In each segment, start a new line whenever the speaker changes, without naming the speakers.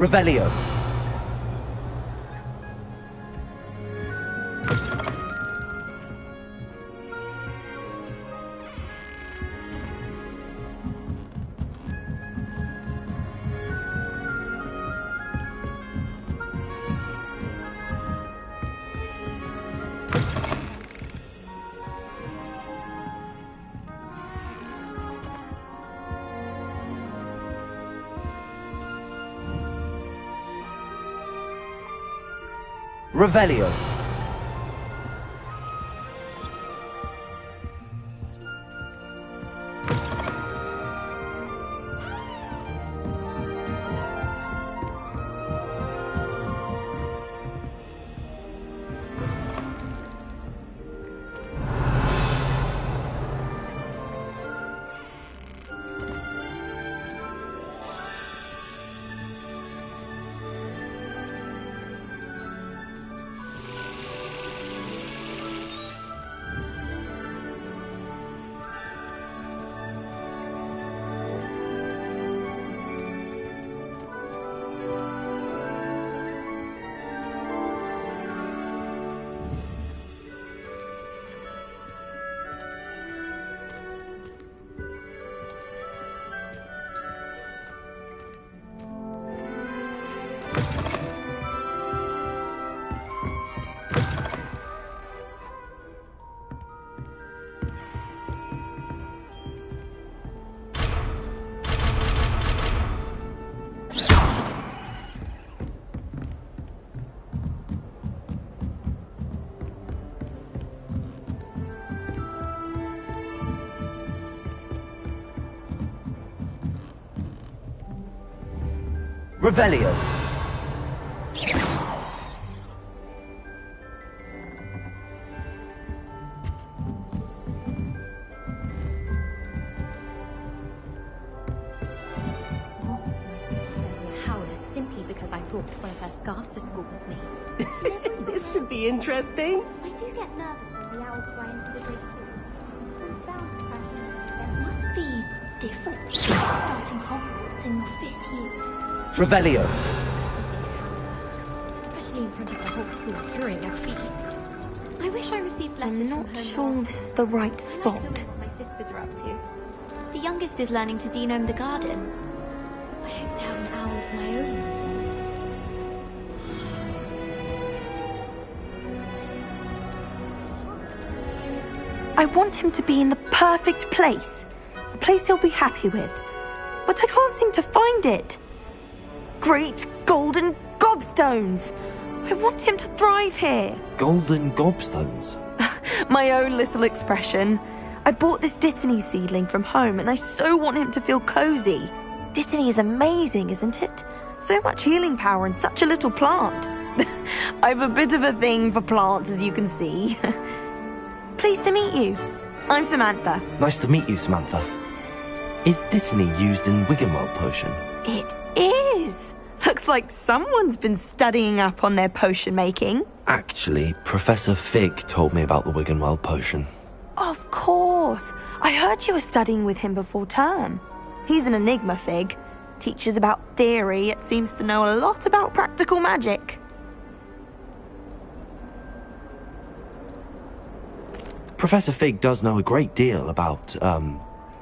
Revelio. Revelio. Revelio.
Simply because I brought one of her scarves to school with me.
This should be interesting.
I do get nervous when the owls fly into the great hall. I'm bound to crash. It must be different starting Hogwarts in your 5th year.
Revelio.
Especially in front of the whole school during a feast. I wish I received letters
I'm
from
not
home
sure
more.
this is the right
I like
spot.
knowing what my sisters are up to. The youngest is learning to denome the garden. I hope to have an owl of my own.
I want him to be in the perfect place. A place he'll be happy with. But I can't seem to find it. Great golden gobstones! I want him to thrive here.
Golden gobstones.
My own little expression. I bought this Dittany seedling from home and I so want him to feel cozy. Dittany is amazing, isn't it? So much healing power in such a little plant. I've a bit of a thing for plants, as you can see. Pleased to meet you. I'm Samantha.
Nice to meet you, Samantha. Is Dittany used in Wiggenweld potion?
It is. Looks like someone's been studying up on their potion making.
Actually, Professor Fig told me about the Wiggenweld potion.
Of course. I heard you were studying with him before term. He's an enigma, Fig. Teaches about theory, yet seems to know a lot about practical magic.
Professor Fig does know a great deal about,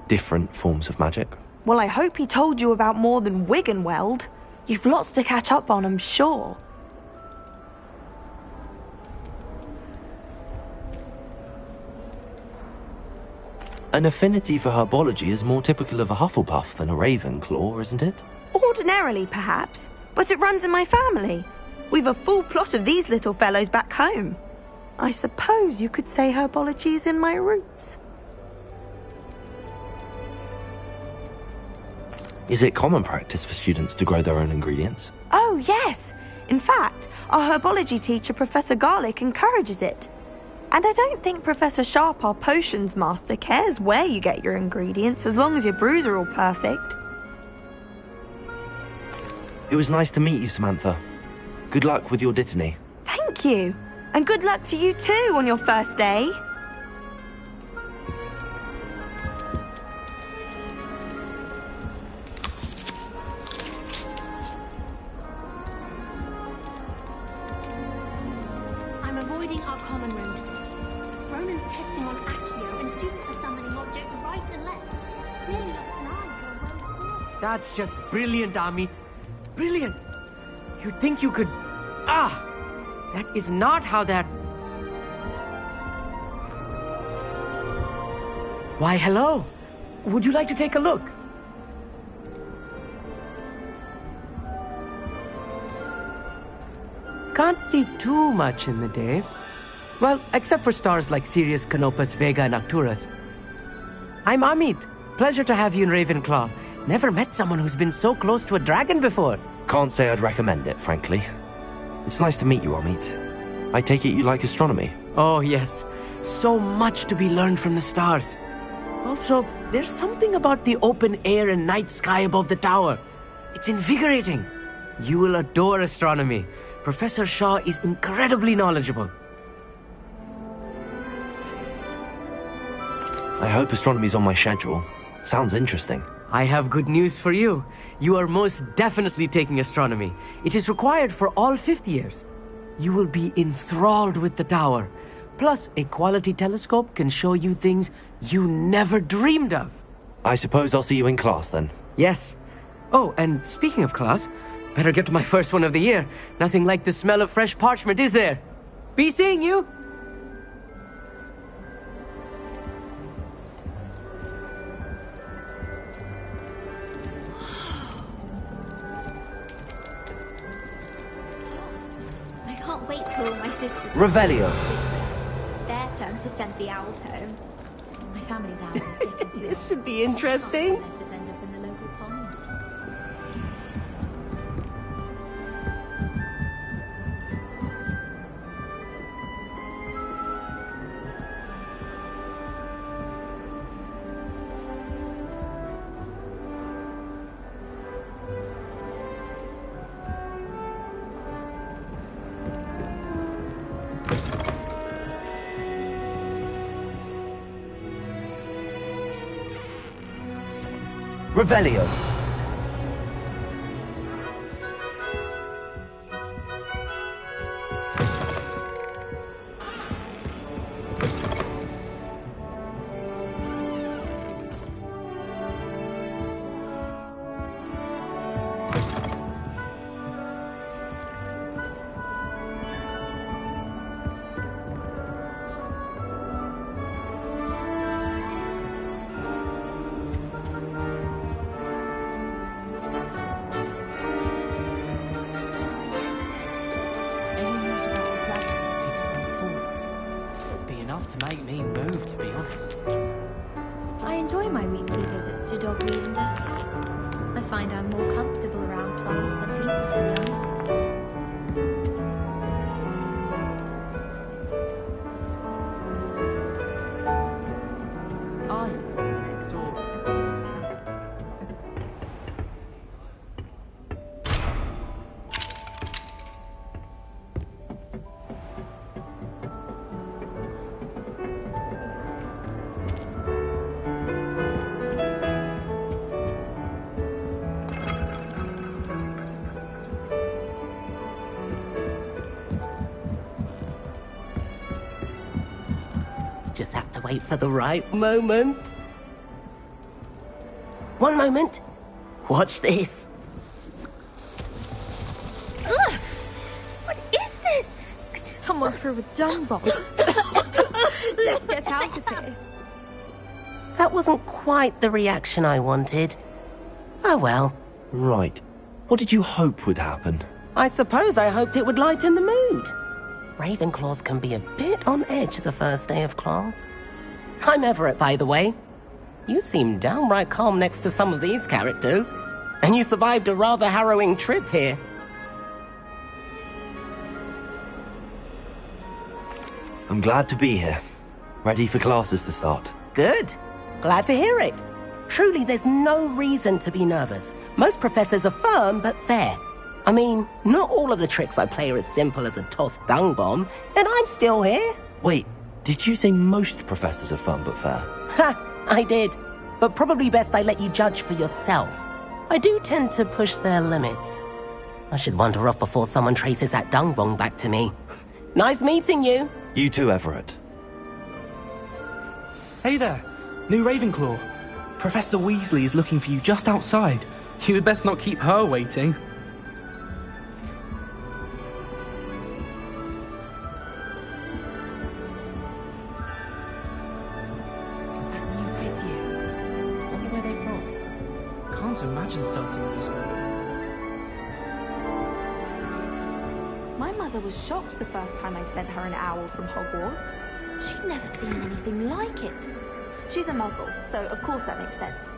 different forms of magic.
Well, I hope he told you about more than Wiggenweld. You've lots to catch up on, I'm sure.
An affinity for herbology is more typical of a Hufflepuff than a Ravenclaw, isn't it?
Ordinarily, perhaps, but it runs in my family. We've a full plot of these little fellows back home. I suppose you could say herbology is in my roots.
Is it common practice for students to grow their own ingredients?
Oh, yes. In fact, our herbology teacher, Professor Garlick, encourages it. And I don't think Professor Sharp, our potions master, cares where you get your ingredients, as long as your brews are all perfect.
It was nice to meet you, Samantha. Good luck with your Dittany.
Thank you. And good luck to you too on your first day.
clearly looks large or well.
That's just brilliant, Amit. Brilliant. You'd think you could... that is not how that... Why, hello. Would you like to take a look? Can't see too much in the day. Well, except for stars like Sirius, Canopus, Vega, and Arcturus. I'm Amit. Pleasure to have you in Ravenclaw. Never met someone who's been so close to a dragon before.
Can't say I'd recommend it, frankly. It's nice to meet you, Amit. I take it you like astronomy?
Oh, yes. So much to be learned from the stars. Also, there's something about the open air and night sky above the tower. It's invigorating. You will adore astronomy. Professor Shaw is incredibly knowledgeable.
I hope astronomy's on my schedule. Sounds interesting.
I have good news for you. You are most definitely taking astronomy. It is required for all fifth years. You will be enthralled with the tower. Plus, a quality telescope can show you things you never dreamed of.
I suppose I'll see you in class then.
Yes. Oh, and speaking of class, better get to my first one of the year. Nothing like the smell of fresh parchment, is there? Be seeing you!
I can't wait till my sisters...
Revelio.
Their turn to send the owls home. My family's owl is getting here.
This should be interesting.
Letters end up in the local pond.
Revelio.
To make me move, to be honest.
I enjoy my weekly visits to Dogweed and Dusty. I find I'm more comfortable around plants than people, you know.
Just have to wait for the right moment. One moment. Watch this.
Ugh! What is this? Someone threw a dung bomb. Let's get out of here.
That wasn't quite the reaction I wanted. Oh well.
Right. What did you hope would happen?
I suppose I hoped it would lighten the mood. Ravenclaws can be a bit on edge the first day of class. I'm Everett, by the way. You seem downright calm next to some of these characters, and you survived a rather harrowing trip here.
I'm glad to be here. Ready for classes to start.
Good. Glad to hear it. Truly, there's no reason to be nervous. Most professors are firm but fair. I mean, not all of the tricks I play are as simple as a tossed dung bomb, and I'm still here.
Wait, did you say most professors are fun but fair?
Ha, I did. But probably best I let you judge for yourself. I do tend to push their limits. I should wander off before someone traces that dung bomb back to me. Nice meeting you.
You too, Everett.
Hey there, new Ravenclaw. Professor Weasley is looking for you just outside. You had best not keep her waiting.
Is that new fifth year? Wonder where they're from.
Can't imagine starting new school.
My mother was shocked the first time I sent her an owl from Hogwarts. She'd never seen anything like it. She's a muggle, so of course that makes sense.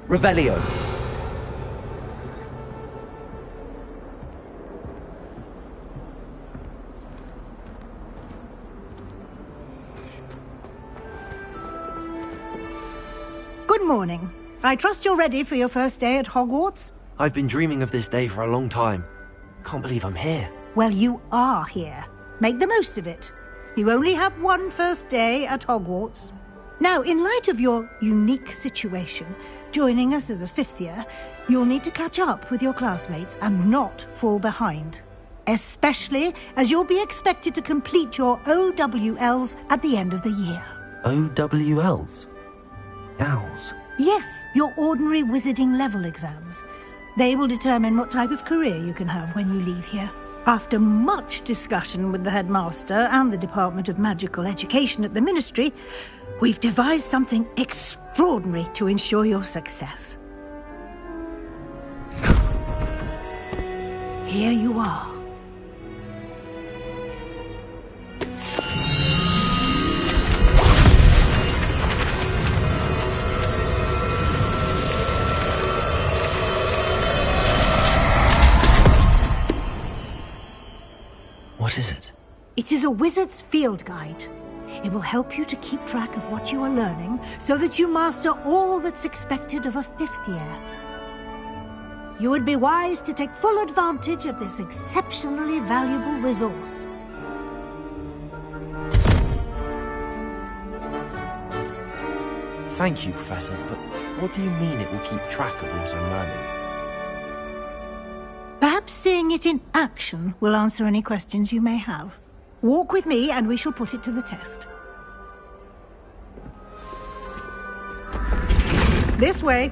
Revelio.
Good morning. I trust you're ready for your first day at Hogwarts?
I've been dreaming of this day for a long time. Can't believe I'm here.
Well, you are here. Make the most of it. You only have one first day at Hogwarts. Now, in light of your unique situation, joining us as a fifth year, you'll need to catch up with your classmates and not fall behind. Especially as you'll be expected to complete your OWLs at the end of the year.
OWLs? Owls?
Yes, your ordinary wizarding level exams. They will determine what type of career you can have when you leave here. After much discussion with the headmaster and the Department of Magical Education at the Ministry, we've devised something extraordinary to ensure your success. Here you are.
What is it?
It is a wizard's field guide. It will help you to keep track of what you are learning so that you master all that's expected of a fifth year. You would be wise to take full advantage of this exceptionally valuable resource.
Thank you, Professor, but what do you mean it will keep track of what I'm learning?
Perhaps seeing it in action will answer any questions you may have. Walk with me and we shall put it to the test. This way.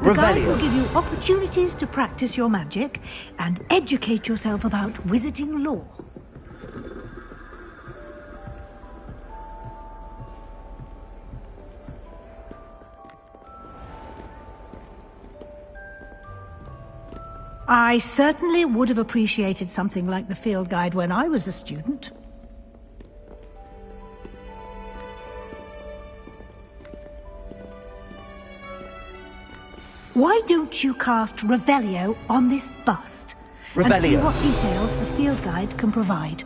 The guide will give you opportunities to practice your magic and educate yourself about wizarding lore. I certainly would have appreciated something like the field guide when I was a student. Why don't you cast Revelio on this bust? And see
Revelio.
what details the field guide can provide.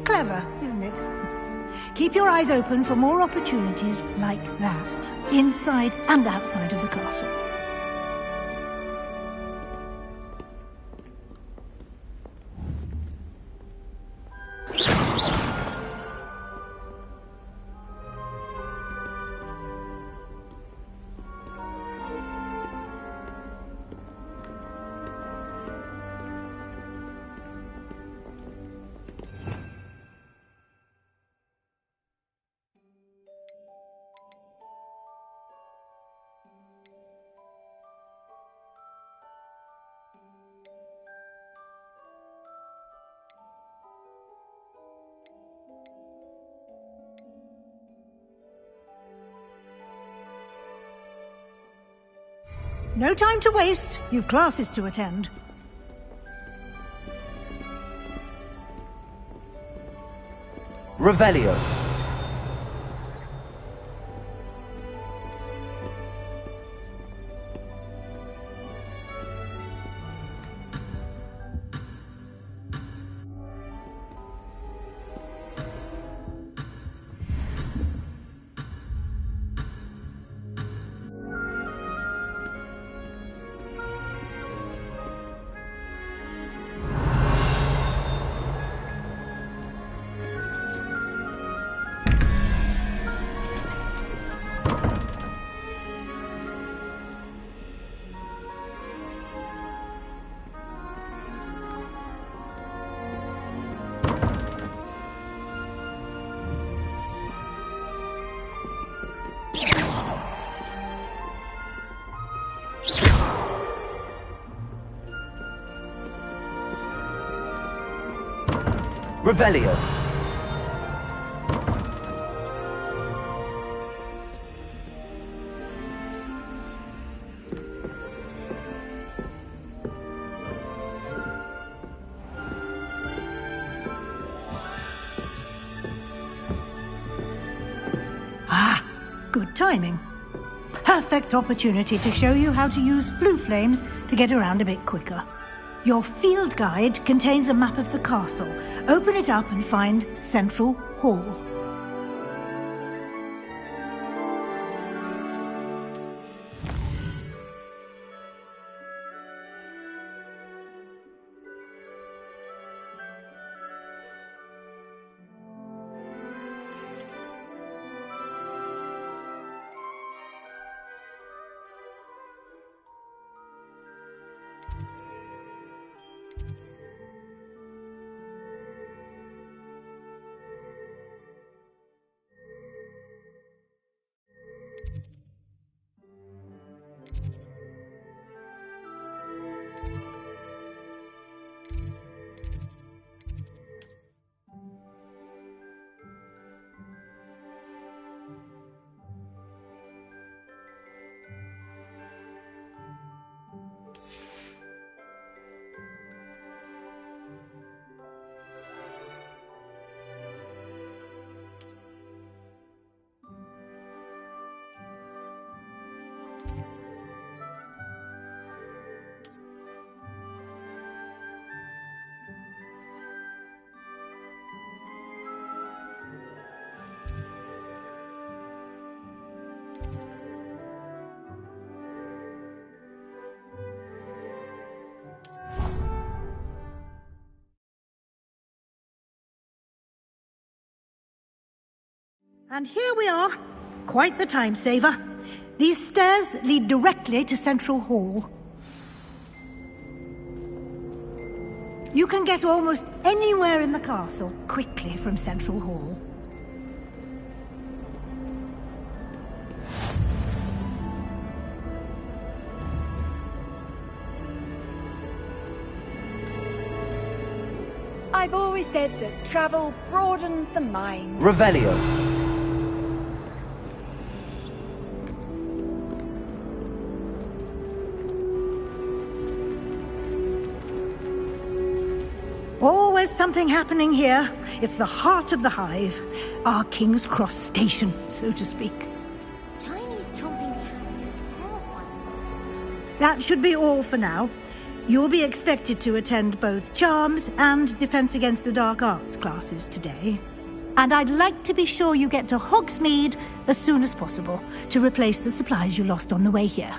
Clever, isn't it? Keep your eyes open for more opportunities like that, inside and outside of the castle. No time to waste. You've classes to attend.
Revelio. Revelio.
Ah, good timing. Perfect opportunity to show you how to use flue flames to get around a bit quicker. Your field guide contains a map of the castle. Open it up and find Central Hall. And here we are. Quite the time saver. These stairs lead directly to Central Hall. You can get almost anywhere in the castle quickly from Central Hall.
I've always said that travel broadens the mind.
Revelio.
Always something happening here. It's the heart of the hive. Our King's Cross station, so to speak.
Chinese chomping cats is terrifying.
That should be all for now. You'll be expected to attend both Charms and Defense Against the Dark Arts classes today. And I'd like to be sure you get to Hogsmeade as soon as possible to replace the supplies you lost on the way here.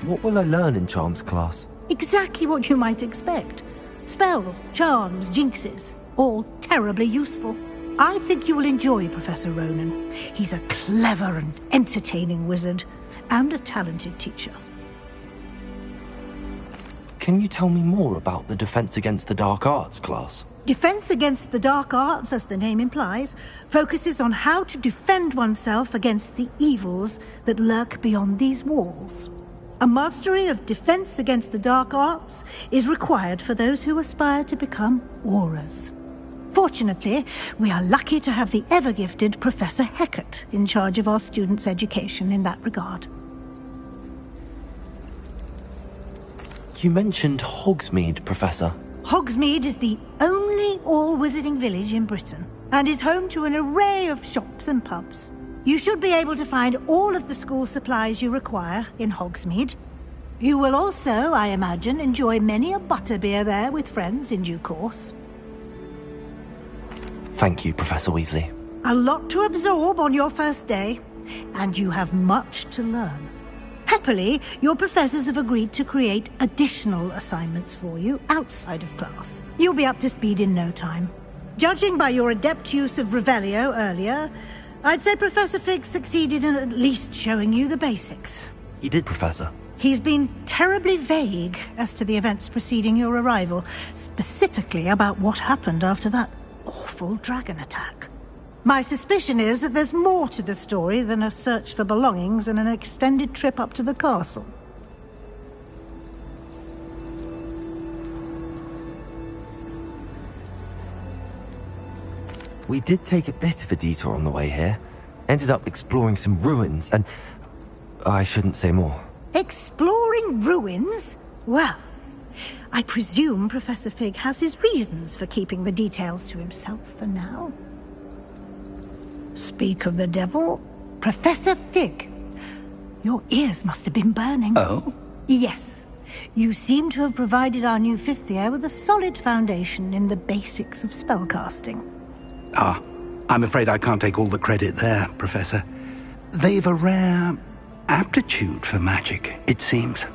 What will I learn in Charms class?
Exactly what you might expect. Spells, charms, jinxes, all terribly useful. I think you will enjoy Professor Ronan. He's a clever and entertaining wizard, and a talented teacher.
Can you tell me more about the Defense Against the Dark Arts class?
Defense Against the Dark Arts, as the name implies, focuses on how to defend oneself against the evils that lurk beyond these walls. A mastery of Defense Against the Dark Arts is required for those who aspire to become Aurors. Fortunately, we are lucky to have the ever-gifted Professor Heckert in charge of our students' education in that regard.
You mentioned Hogsmeade, Professor.
Hogsmeade is the only all-wizarding village in Britain, and is home to an array of shops and pubs. You should be able to find all of the school supplies you require in Hogsmeade. You will also, I imagine, enjoy many a butterbeer there with friends in due course.
Thank you, Professor Weasley.
A lot to absorb on your first day, and you have much to learn. Happily, your professors have agreed to create additional assignments for you outside of class. You'll be up to speed in no time. Judging by your adept use of Revelio earlier, I'd say Professor Fig succeeded in at least showing you the basics.
He did, Professor.
He's been terribly vague as to the events preceding your arrival, specifically about what happened after that awful dragon attack. My suspicion is that there's more to the story than a search for belongings and an extended trip up to the castle.
We did take a bit of a detour on the way here. Ended up exploring some ruins and... I shouldn't say more.
Exploring ruins? Well, I presume Professor Fig has his reasons for keeping the details to himself for now. Speak of the devil, Professor Fig. Your ears must have been burning.
Oh?
Yes. You seem to have provided our new fifth year with a solid foundation in the basics of spellcasting.
Ah, I'm afraid I can't take all the credit there, Professor. They've a rare aptitude for magic, it seems.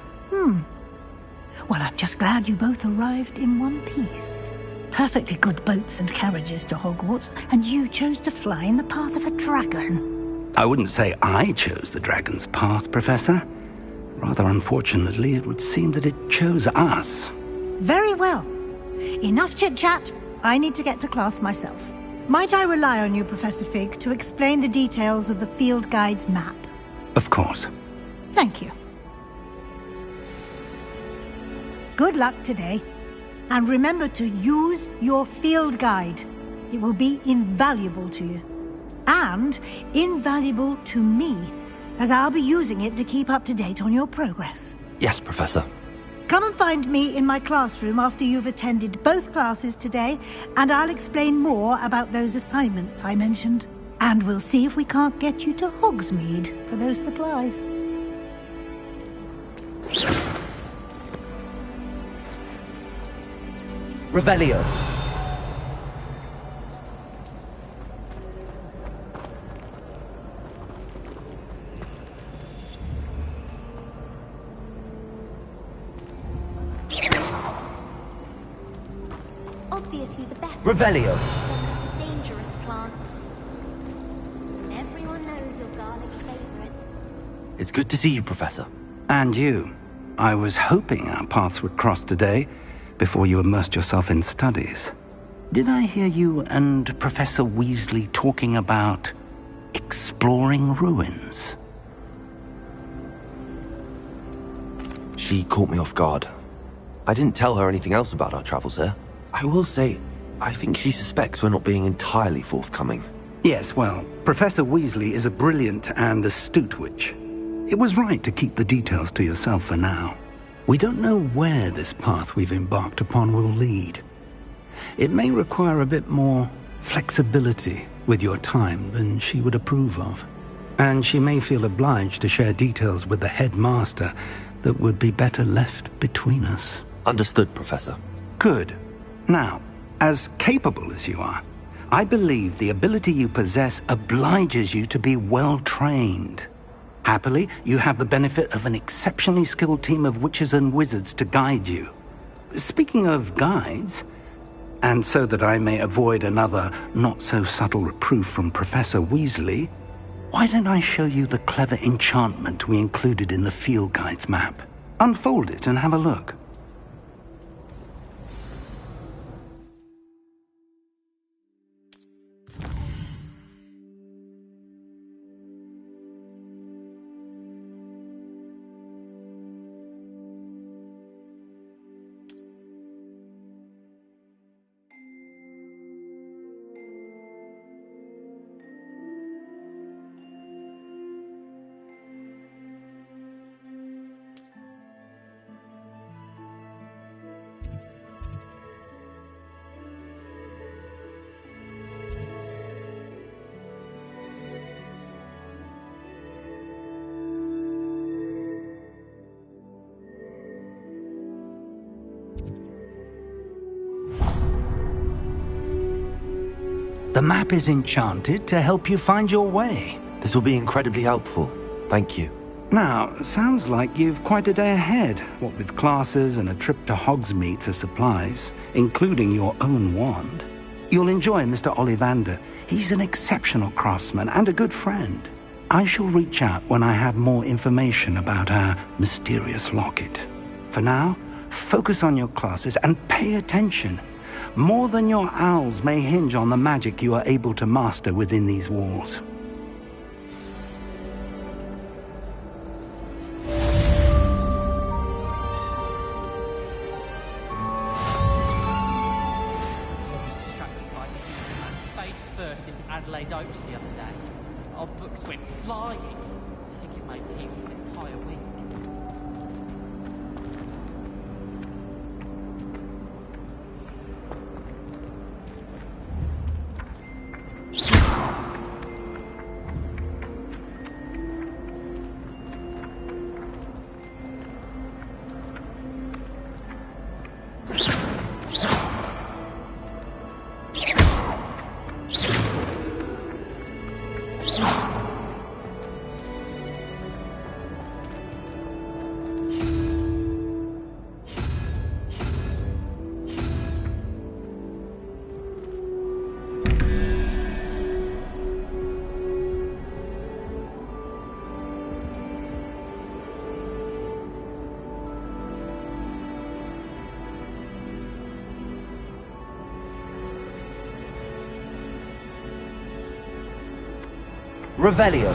Well, I'm just glad you both arrived in one piece. Perfectly good boats and carriages to Hogwarts, and you chose to fly in the path of a dragon.
I wouldn't say I chose the dragon's path, Professor. Rather unfortunately, it would seem that it chose us.
Very well. Enough chit-chat. I need to get to class myself. Might I rely on you, Professor Fig, to explain the details of the field guide's map?
Of course.
Thank you. Good luck today. And remember to use your field guide. It will be invaluable to you. And invaluable to me, as I'll be using it to keep up to date on your progress.
Yes, Professor.
Come and find me in my classroom after you've attended both classes today, and I'll explain more about those assignments I mentioned. And we'll see if we can't get you to Hogsmeade for those supplies.
Revelio.
Obviously the best.
Revelio.
Dangerous plants. Everyone knows your garlic favorite.
It's good to see you, Professor.
And you. I was hoping our paths would cross today, before you immersed yourself in studies. Did I hear you and Professor Weasley talking about exploring ruins?
She caught me off guard. I didn't tell her anything else about our travels here. I will say, I think she suspects we're not being entirely forthcoming.
Yes, well, Professor Weasley is a brilliant and astute witch. It was right to keep the details to yourself for now. We don't know where this path we've embarked upon will lead. It may require a bit more flexibility with your time than she would approve of. And she may feel obliged to share details with the headmaster that would be better left between us.
Understood, Professor.
Good. Now, as capable as you are, I believe the ability you possess obliges you to be well-trained. Happily, you have the benefit of an exceptionally skilled team of witches and wizards to guide you. Speaking of guides, and so that I may avoid another not-so-subtle reproof from Professor Weasley, why don't I show you the clever enchantment we included in the field guide's map? Unfold it and have a look. The map is enchanted to help you find your way.
This will be incredibly helpful. Thank you.
Now, sounds like you've quite a day ahead, what with classes and a trip to Hogsmeade for supplies, including your own wand. You'll enjoy Mr. Ollivander. He's an exceptional craftsman and a good friend. I shall reach out when I have more information about our mysterious locket. For now, focus on your classes and pay attention. More than your owls may hinge on the magic you are able to master within these walls.
Adelaide Oaks the other day. Our books went flying. I think it made me his entire week.
Revelio.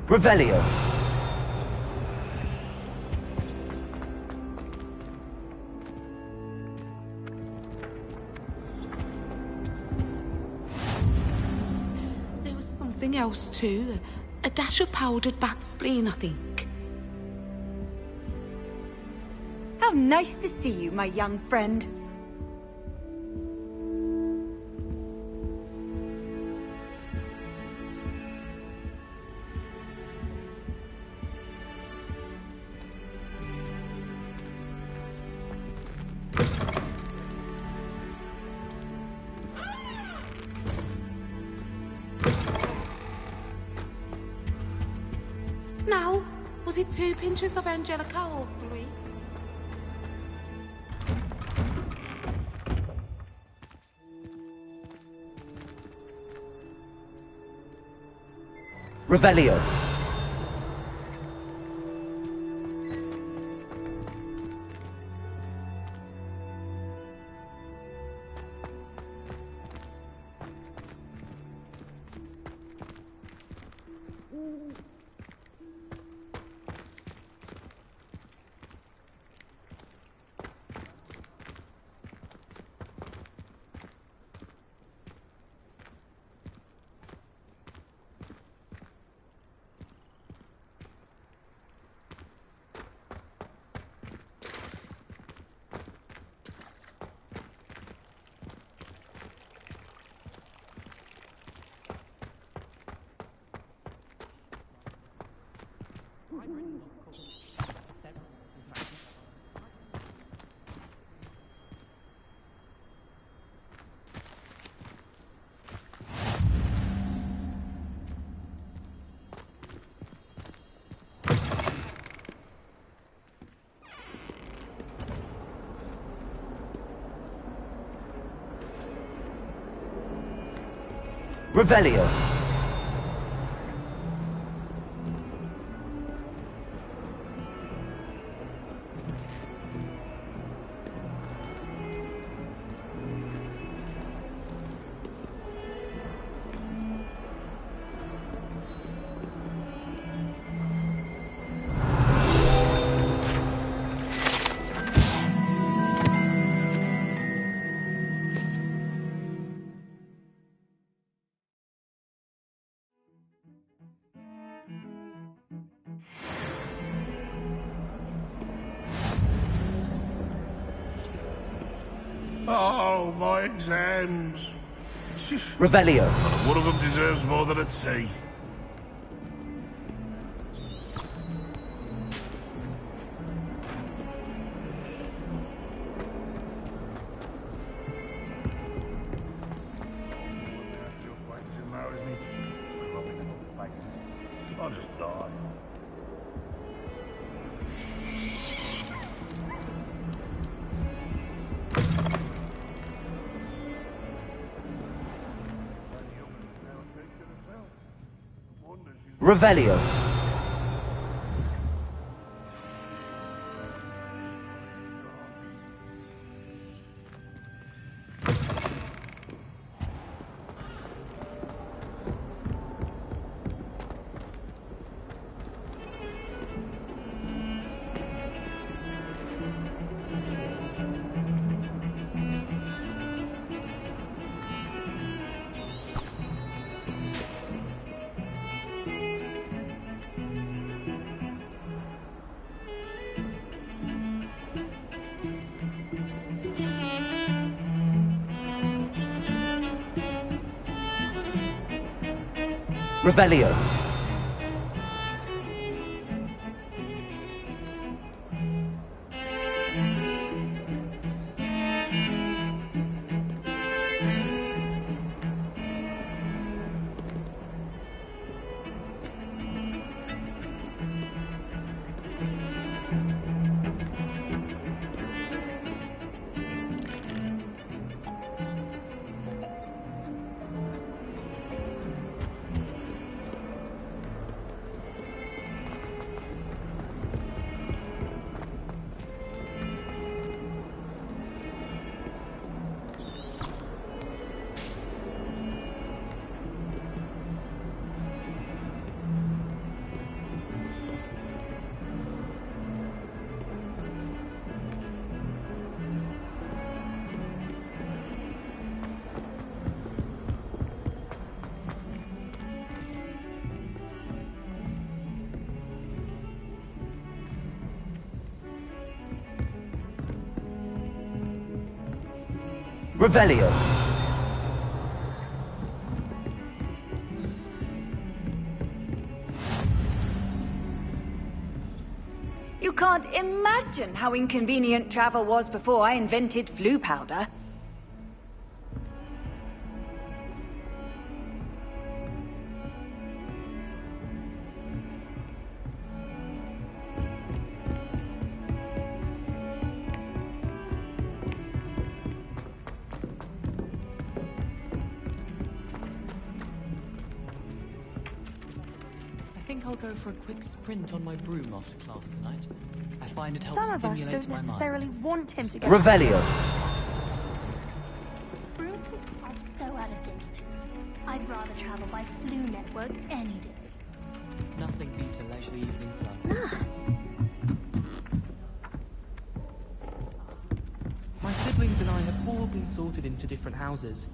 Revelio.
There was something else too. A dash of powdered bat spleen, I think.
How nice to see you, my young friend.
Now, was it 2 pinches of Angelica or 3?
Revelio. Revelio. Oh, my exams.
Revelio.
One of them deserves more than a tea. I'll just die.
Revelio. Revelio. Revelio.
You can't imagine how inconvenient travel was before I invented flu powder.
I think I'll go for a quick sprint on my broom after class tonight. I find it helps
Some of us
stimulate
don't
my mind.
necessarily want him to get...
Revelio.
Brooms are so out of date. I'd rather travel by Flu Network any day.
Nothing beats a leisurely evening flight. My siblings and I have all been sorted into different houses.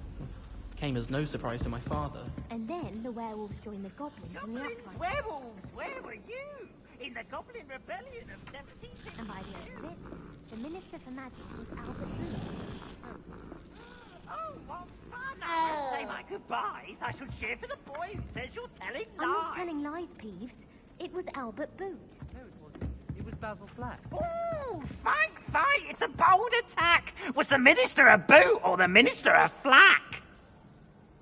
Came as no surprise to my father.
And then the werewolves joined the goblins in the uprising.
Werewolves, where were you? In the Goblin Rebellion of 1760.
And by the end of it, the Minister for Magic was Albert Boone.
Oh, what fun! I won't say my goodbyes. I shall cheer for the boy who says you're telling lies.
I'm not telling lies, Peeves. It was Albert Boone.
No, it wasn't. It was Basil Flack.
Ooh, fight! It's a bold attack. Was the Minister a boot or the Minister a flack?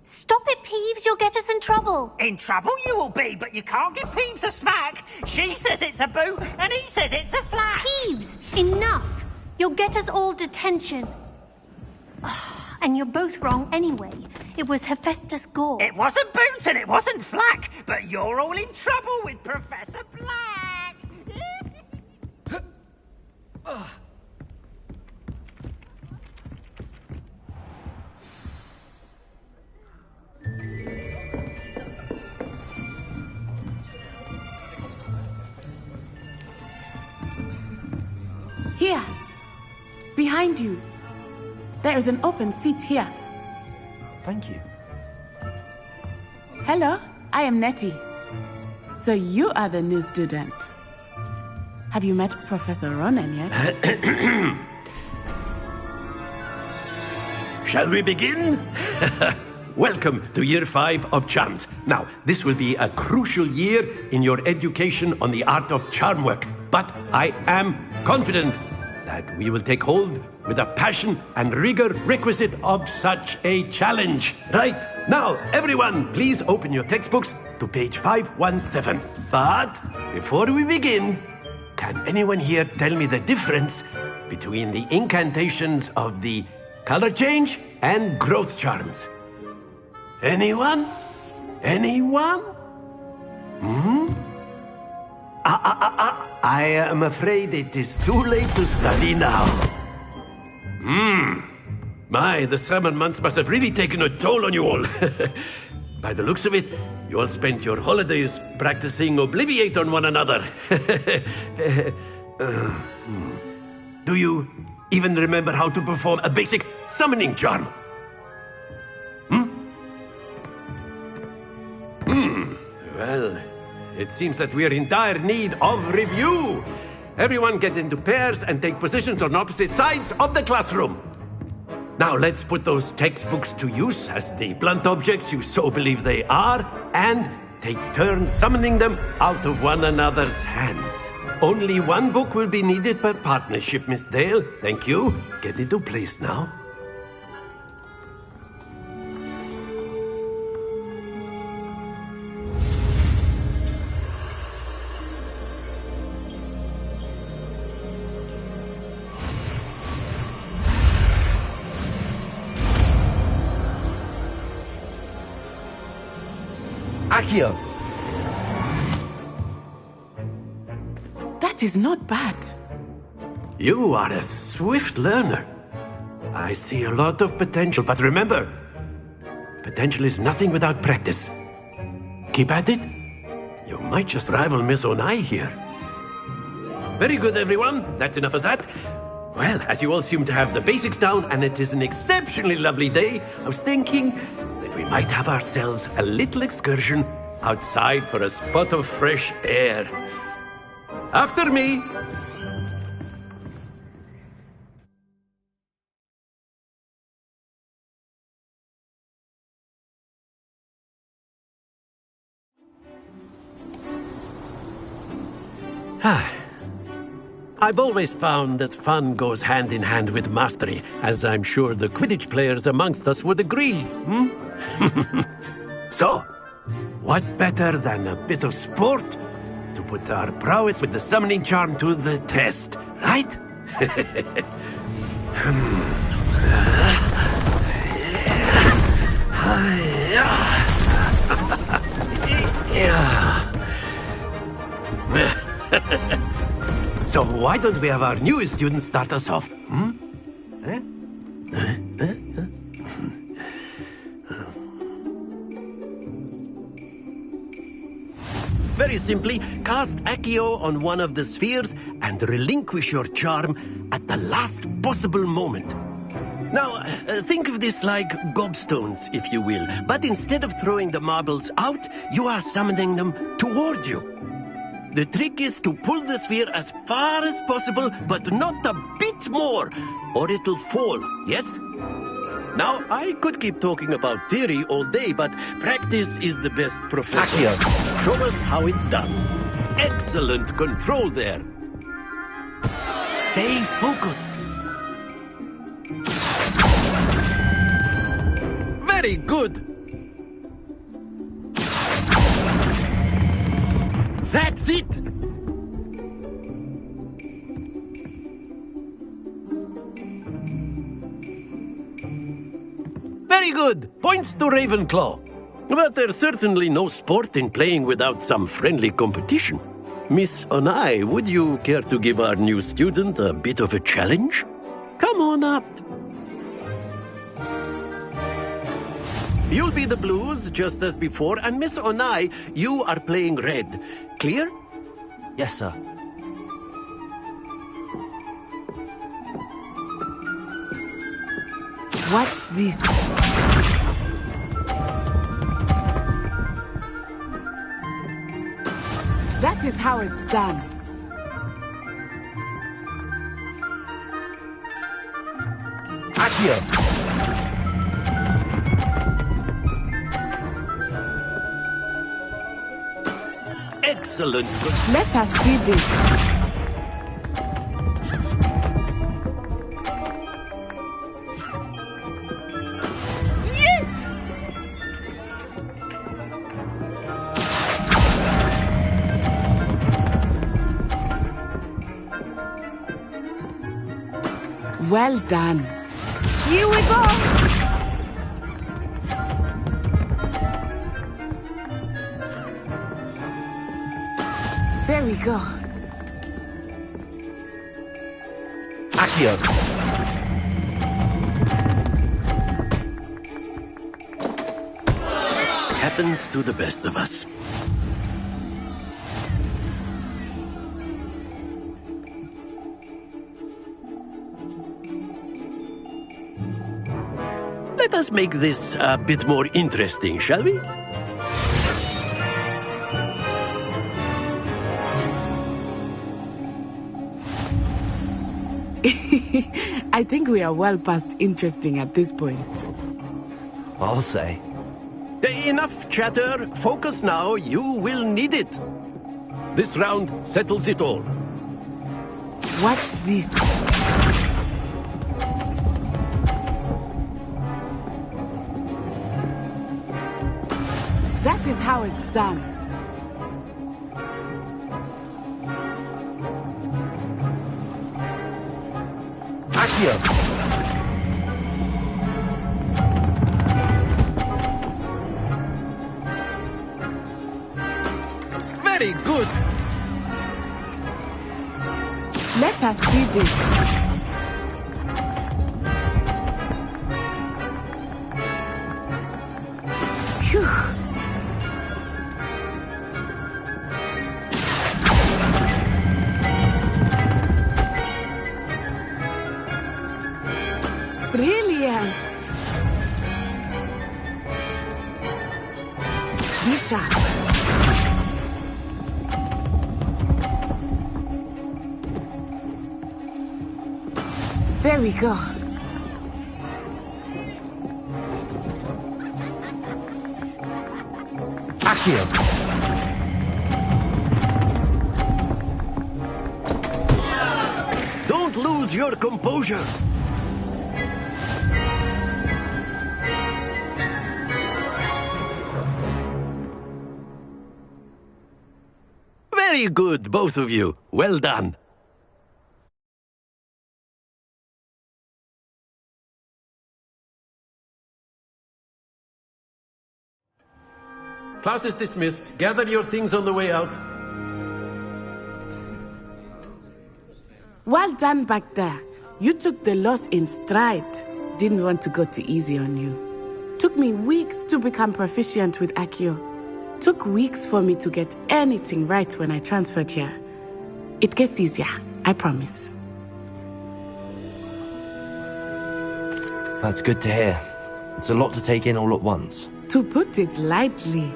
Stop it, Peeves. You'll get us in trouble.
In trouble you will be, but you can't give Peeves a smack. She says it's a boot, and he says it's a flack.
Peeves, enough. You'll get us all detention. And you're both wrong anyway. It was Hephaestus Gore.
It wasn't boot and it wasn't flack, but you're all in trouble with Professor Black.
Here, behind you. There is an open seat here.
Thank you.
Hello, I am Nettie. So you are the new student. Have you met Professor Ronan yet?
Shall we begin? Welcome to Year 5 of Charms. Now, this will be a crucial year in your education on the art of charm work. But I am confident that we will take hold with the passion and rigor requisite of such a challenge. Right, now, everyone, please open your textbooks to page 517. But before we begin, can anyone here tell me the difference between the incantations of the color change and growth charms? Anyone? Anyone? I am afraid it is too late to study now. My, the summer months must have really taken a toll on you all. By the looks of it, you all spent your holidays practicing Obliviate on one another. Do you even remember how to perform a basic summoning charm? Well, it seems that we are in dire need of review. Everyone get into pairs and take positions on opposite sides of the classroom. Now let's put those textbooks to use as the blunt objects you so believe they are, and take turns summoning them out of one another's hands. Only one book will be needed per partnership, Miss Dale. Thank you. Get into place now.
Accio!
That is not bad.
You are a swift learner. I see a lot of potential, but remember, potential is nothing without practice. Keep at it. You might just rival Miss Onai here. Very good, everyone. That's enough of that. Well, as you all seem to have the basics down, and it is an exceptionally lovely day, I was thinking that we might have ourselves a little excursion outside for a spot of fresh air. After me! I've always found that fun goes hand in hand with mastery, as I'm sure the Quidditch players amongst us would agree, So, what better than a bit of sport to put our prowess with the summoning charm to the test, right? So why don't we have our newest student start us off? Very simply, cast Accio on one of the spheres and relinquish your charm at the last possible moment. Now, think of this like gobstones, if you will, but instead of throwing the marbles out, you are summoning them toward you. The trick is to pull the sphere as far as possible, but not a bit more, or it'll fall, yes? Now, I could keep talking about theory all day, but practice is the best professor.
Accio,
show us how it's done. Excellent control there. Stay focused. Very good. That's it! Very good. Points to Ravenclaw. But there's certainly no sport in playing without some friendly competition. Miss Onai, would you care to give our new student a bit of a challenge? Come on up. You'll be the blues, just as before, and Miss Onai, you are playing red. Clear?
Yes, sir.
Watch this. That is how it's done.
Accio!
excellent.
Let us see this. Yes! Well done. Here we go. There we go.
Accio.
Happens to the best of us. Let us make this a bit more interesting, shall we?
I think we are well past interesting at this point.
I'll say.
Enough chatter. Focus now. You will need it. This round settles it all.
Watch this. That is how it's done.
Accio.
Very good.
Let us see this. Phew. Brilliant. Be sharp. There we go.
Accio.
Don't lose your composure. Very good, both of you. Well done. Class is dismissed. Gather your things on the way out.
Well done back there. You took the loss in stride. Didn't want to go too easy on you. Took me weeks to become proficient with Accio. Took weeks for me to get anything right when I transferred here. It gets easier, I promise.
That's good to hear. It's a lot to take in all at once.
To put it lightly.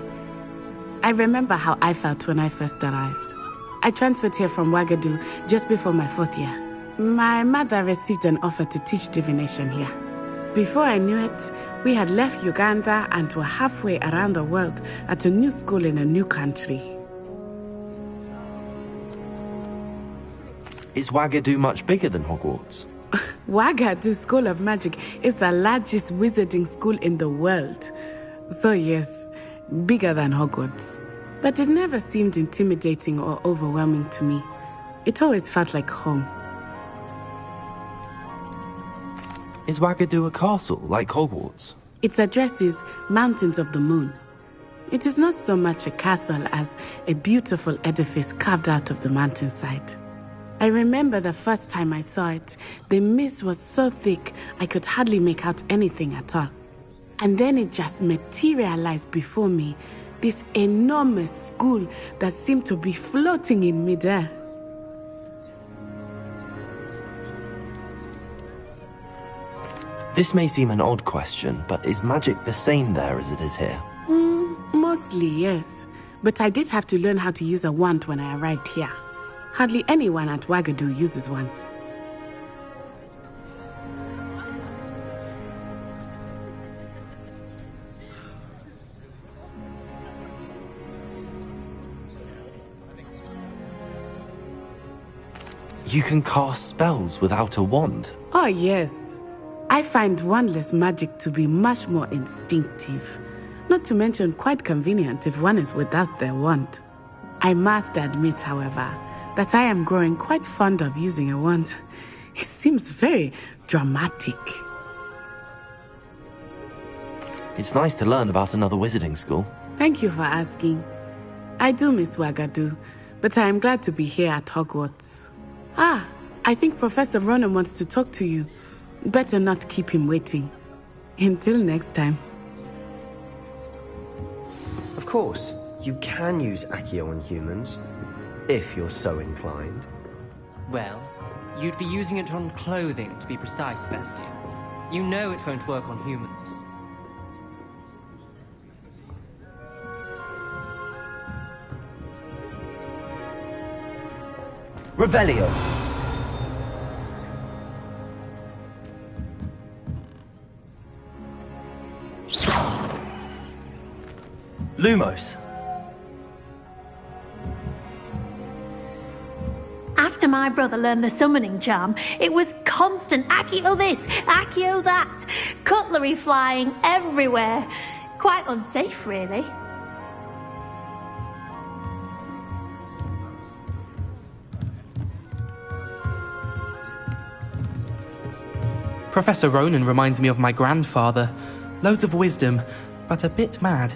I remember how I felt when I first arrived. I transferred here from Ouagadougou just before my 4th year. My mother received an offer to teach divination here. Before I knew it, we had left Uganda and were halfway around the world at a new school in a new country.
Is Ouagadougou much bigger than Hogwarts?
Ouagadougou School of Magic is the largest wizarding school in the world. So yes, bigger than Hogwarts. But it never seemed intimidating or overwhelming to me. It always felt like home.
Is Ouagadougou a castle, like Hogwarts?
Its address is Mountains of the Moon. It is not so much a castle as a beautiful edifice carved out of the mountainside. I remember the first time I saw it, the mist was so thick I could hardly make out anything at all. And then it just materialized before me, this enormous school that seemed to be floating in midair.
This may seem an odd question, but is magic the same there as it is here?
Mostly, yes. But I did have to learn how to use a wand when I arrived here. Hardly anyone at Ouagadougou uses one.
You can cast spells without a wand.
Oh, yes. I find wandless magic to be much more instinctive. Not to mention quite convenient if one is without their wand. I must admit, however, that I am growing quite fond of using a wand. It seems very dramatic.
It's nice to learn about another wizarding school.
Thank you for asking. I do miss Wagadu, but I am glad to be here at Hogwarts. Ah, I think Professor Ronan wants to talk to you. Better not keep him waiting. Until next time.
Of course, you can use Accio on humans, if you're so inclined.
Well, you'd be using it on clothing, to be precise, Sebastian. You know it won't work on humans.
Revelio.
Lumos.
After my brother learned the summoning charm, it was constant Accio this, Accio that, cutlery flying everywhere. Quite unsafe, really.
Professor Ronan reminds me of my grandfather. Loads of wisdom, but a bit mad.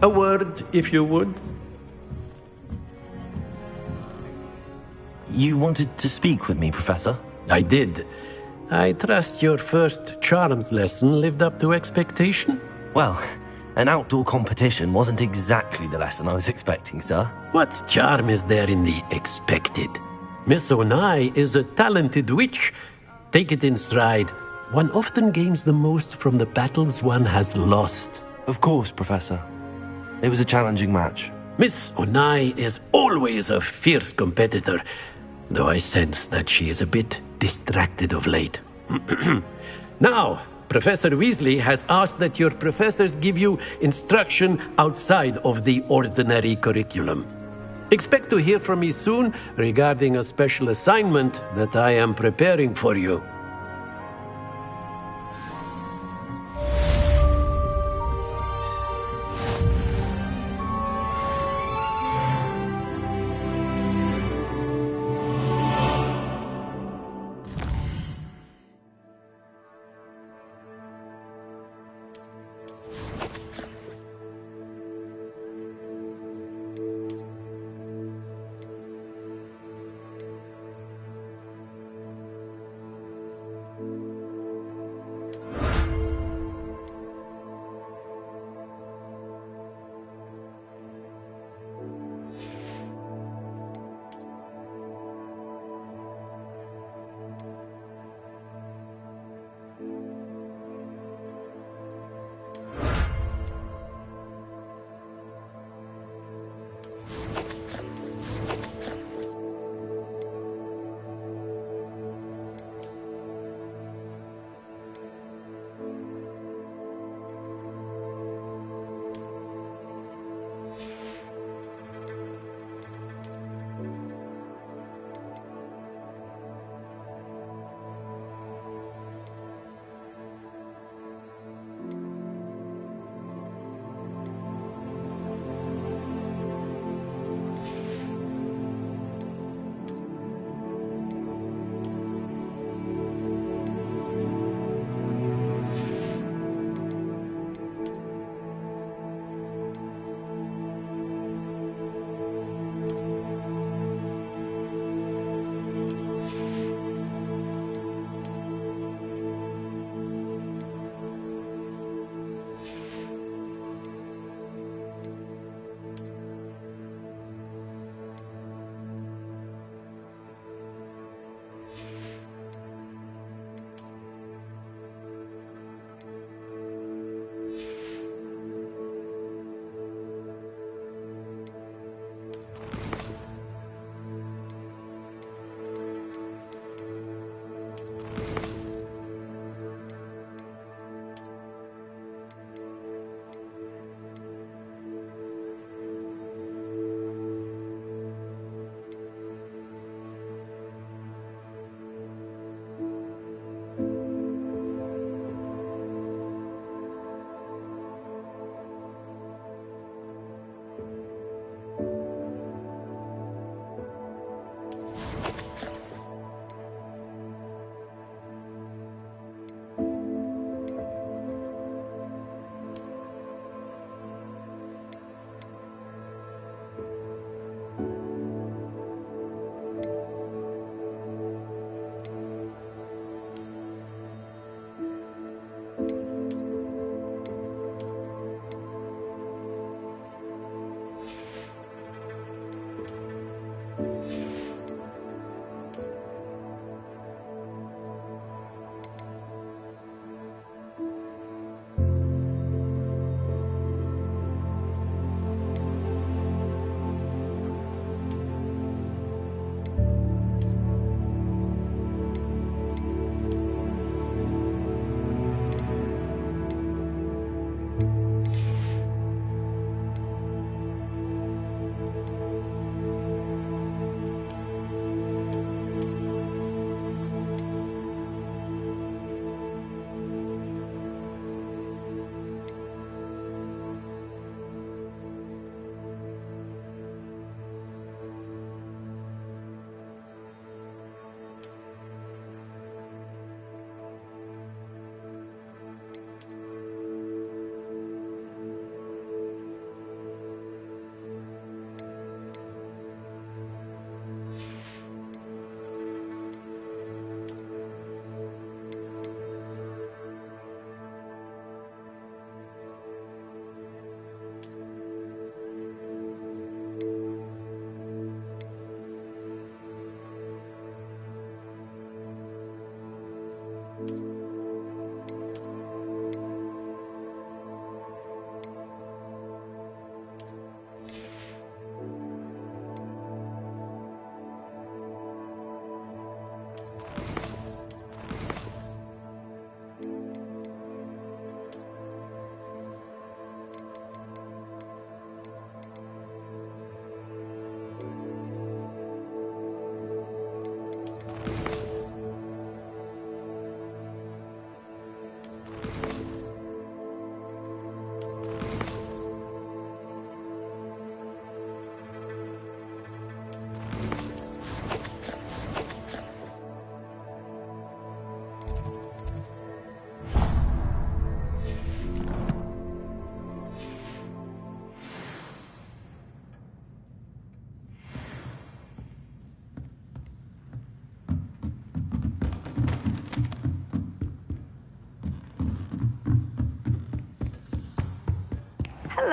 A word, if you would.
You wanted to speak with me, Professor?
I did. I trust your first charms lesson lived up to expectation?
Well, an outdoor competition wasn't exactly the lesson I was expecting, sir.
What charm is there in the expected? Miss Onai is a talented witch. Take it in stride. One often gains the most from the battles one has lost.
Of course, Professor. It was a challenging match.
Miss Onai is always a fierce competitor, though I sense that she is a bit distracted of late. Now, Professor Weasley has asked that your professors give you instruction outside of the ordinary curriculum. Expect to hear from me soon regarding a special assignment that I am preparing for you.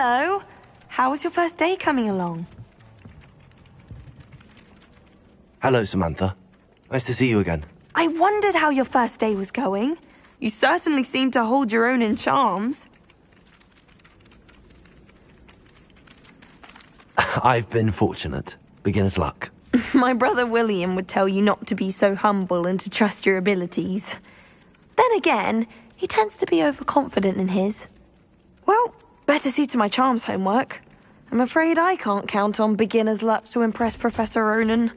Hello. How was your first day coming along?
Hello, Samantha. Nice to see you again.
I wondered how your first day was going. You certainly seem to hold your own in charms.
I've been fortunate. Beginner's luck.
My brother William would tell you not to be so humble and to trust your abilities. Then again, he tends to be overconfident in his. Well, better see to my charms homework. I'm afraid I can't count on beginner's luck to impress Professor Ronan.